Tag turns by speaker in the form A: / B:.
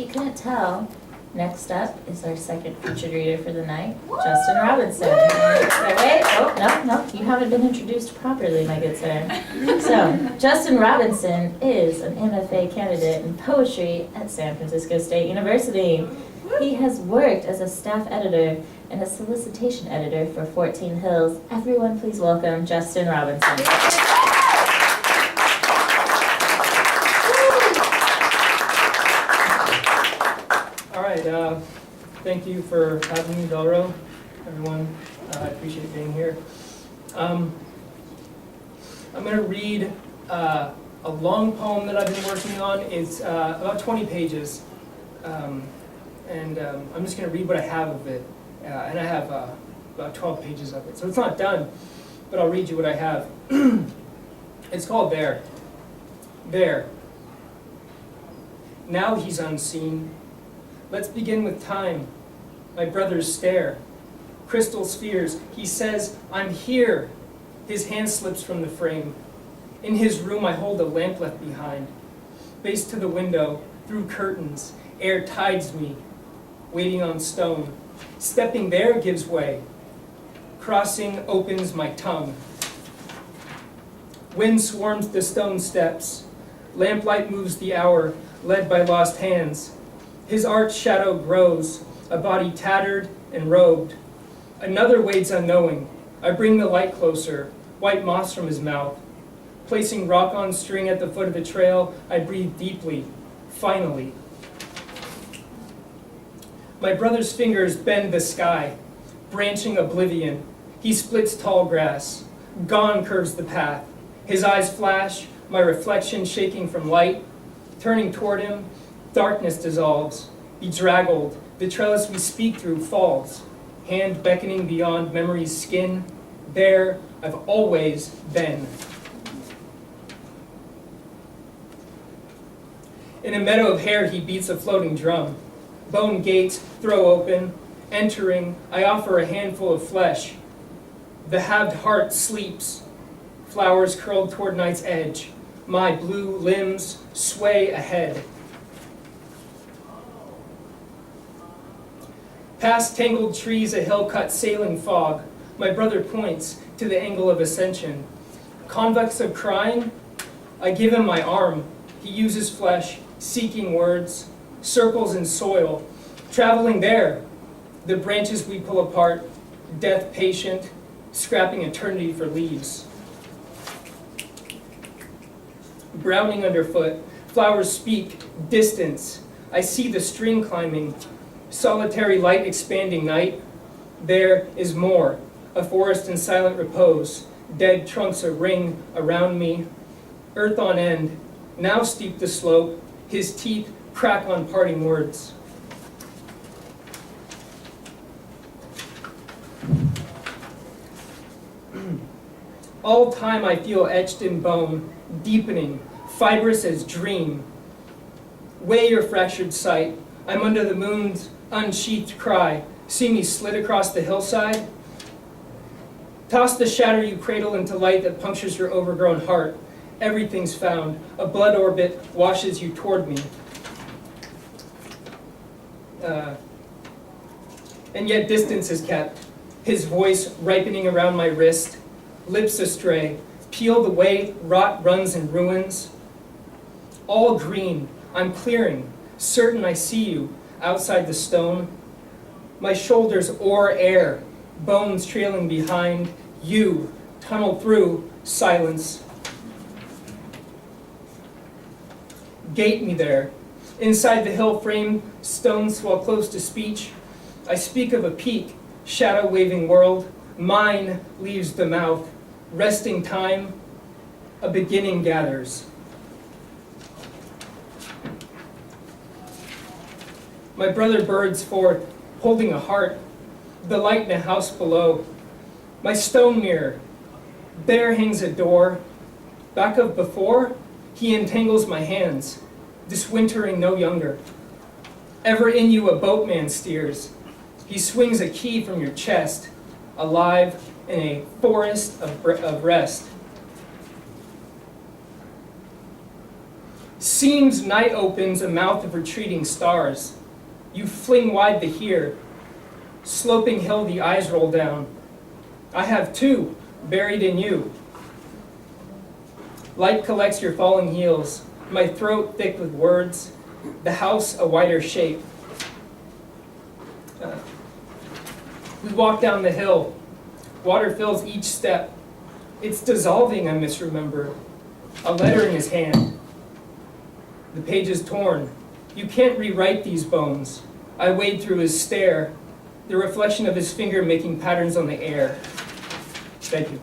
A: you couldn't tell, next up is our second featured reader for the night, Justin Robinson. Wait, oh, no, you haven't been introduced properly, my good sir. So, Justin Robinson is an MFA candidate in poetry at San Francisco State University. He has worked as a staff editor and a solicitation editor for 14 Hills. Everyone please welcome Justin Robinson.
B: Thank you for having me, Velro. Everyone, I appreciate being here. I'm going to read a long poem that I've been working on. It's about 20 pages, and I'm just going to read what I have of it. And I have about 12 pages of it, so it's not done, but I'll read you what I have. It's called There. There. Now he's unseen. Let's begin with time. My brother's stare. Crystal spheres. He says, I'm here. His hand slips from the frame. In his room I hold a lamp left behind. Face to the window, through curtains, air tides me. Waiting on stone. Stepping there gives way. Crossing opens my tongue. Wind swarms the stone steps. Lamplight moves the hour, led by lost hands. His arched shadow grows, a body tattered and robed. Another wades unknowing. I bring the light closer, white moss from his mouth. Placing rock on string at the foot of the trail, I breathe deeply, finally. My brother's fingers bend the sky, branching oblivion. He splits tall grass. Gone curves the path. His eyes flash, my reflection shaking from light. Turning toward him, darkness dissolves, bedraggled, the trellis we speak through falls, hand beckoning beyond memory's skin, there I've always been. In a meadow of hair he beats a floating drum, bone gates throw open, entering, I offer a handful of flesh. The halved heart sleeps, flowers curled toward night's edge, my blue limbs sway ahead. Past tangled trees, a hill-cut sailing fog. My brother points to the angle of ascension. Convex of crying, I give him my arm. He uses flesh, seeking words, circles in soil. Traveling there, the branches we pull apart, death patient, scrapping eternity for leaves. Browning underfoot, flowers speak, distance. I see the string climbing. Solitary light expanding night. There is more, a forest in silent repose, dead trunks a ring around me. Earth on end, now steep the slope, his teeth crack on parting words. All time I feel etched in bone, deepening, fibrous as dream. Weigh your fractured sight, I'm under the moon's unsheathed cry. See me slid across the hillside? Toss the shatter you cradle into light that punctures your overgrown heart. Everything's found. A blood orbit washes you toward me. And yet distance is kept. His voice ripening around my wrist. Lips astray. Peeled away, rot runs in ruins. All green. I'm clearing. Certain I see you. Outside the stone, my shoulders oar air, bones trailing behind, you, tunnel through, silence. Gate me there. Inside the hill frame, stones swell close to speech. I speak of a peak, shadow-waving world. Mine leaves the mouth. Resting time, a beginning gathers. My brother birds forth, holding a heart, the light in a house below. My stone mirror, there hangs a door. Back of before, he entangles my hands, this wintering no younger. Ever in you a boatman steers. He swings a key from your chest, alive in a forest of rest. Seems night opens a mouth of retreating stars. You fling wide the here. Sloping hill the eyes roll down. I have two buried in you. Light collects your falling heels. My throat thick with words. The house a wider shape. We walk down the hill. Water fills each step. It's dissolving, I misremember. A letter in his hand. The page is torn. You can't rewrite these bones. I wade through his stare, the reflection of his finger making patterns on the air. Thank you.